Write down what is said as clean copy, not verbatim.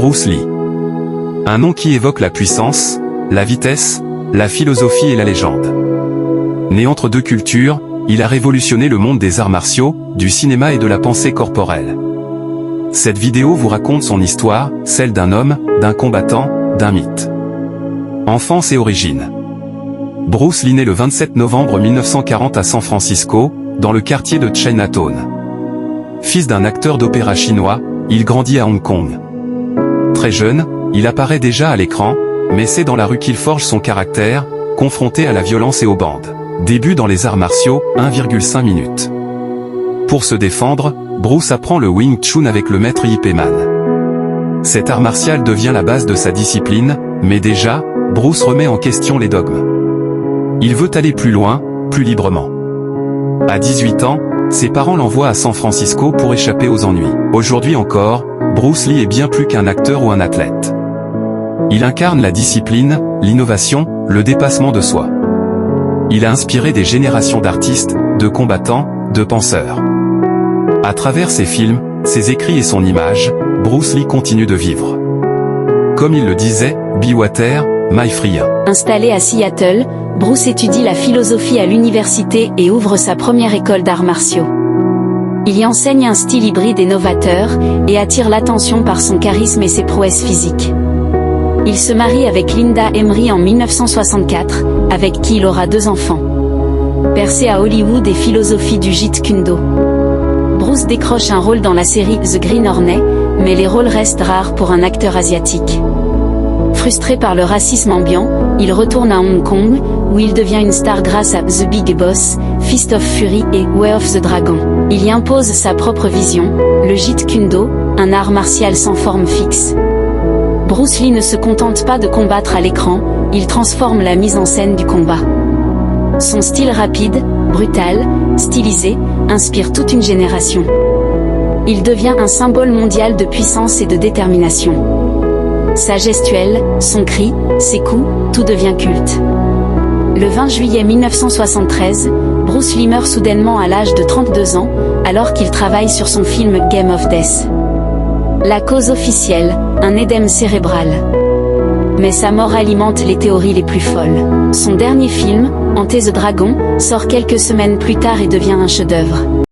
Bruce Lee. Un nom qui évoque la puissance, la vitesse, la philosophie et la légende. Né entre deux cultures, il a révolutionné le monde des arts martiaux, du cinéma et de la pensée corporelle. Cette vidéo vous raconte son histoire, celle d'un homme, d'un combattant, d'un mythe. Enfance et origine. Bruce Lee naît le 27 novembre 1940 à San Francisco, dans le quartier de Chinatown. Fils d'un acteur d'opéra chinois, il grandit à Hong Kong. Très jeune, il apparaît déjà à l'écran, mais c'est dans la rue qu'il forge son caractère, confronté à la violence et aux bandes. Début dans les arts martiaux, 1,5 minutes. Pour se défendre, Bruce apprend le Wing Chun avec le maître Ip Man. Cet art martial devient la base de sa discipline, mais déjà, Bruce remet en question les dogmes. Il veut aller plus loin, plus librement. À 18 ans, ses parents l'envoient à San Francisco pour échapper aux ennuis. Aujourd'hui encore, Bruce Lee est bien plus qu'un acteur ou un athlète. Il incarne la discipline, l'innovation, le dépassement de soi. Il a inspiré des générations d'artistes, de combattants, de penseurs. À travers ses films, ses écrits et son image, Bruce Lee continue de vivre. Comme il le disait, Be Water, My Free. Installé à Seattle, Bruce étudie la philosophie à l'université et ouvre sa première école d'arts martiaux. Il y enseigne un style hybride et novateur, et attire l'attention par son charisme et ses prouesses physiques. Il se marie avec Linda Emery en 1964, avec qui il aura 2 enfants. Percé à Hollywood et philosophie du Jeet Kune Do. Bruce décroche un rôle dans la série The Green Hornet, mais les rôles restent rares pour un acteur asiatique. Frustré par le racisme ambiant, il retourne à Hong Kong, où il devient une star grâce à The Big Boss, Fist of Fury et Way of the Dragon. Il y impose sa propre vision, le Jeet Kune Do, un art martial sans forme fixe. Bruce Lee ne se contente pas de combattre à l'écran, il transforme la mise en scène du combat. Son style rapide, brutal, stylisé, inspire toute une génération. Il devient un symbole mondial de puissance et de détermination. Sa gestuelle, son cri, ses coups, tout devient culte. Le 20 juillet 1973, Bruce Lee meurt soudainement à l'âge de 32 ans, alors qu'il travaille sur son film Game of Death. La cause officielle, un édème cérébral. Mais sa mort alimente les théories les plus folles. Son dernier film, Enter the Dragon, sort quelques semaines plus tard et devient un chef-d'œuvre.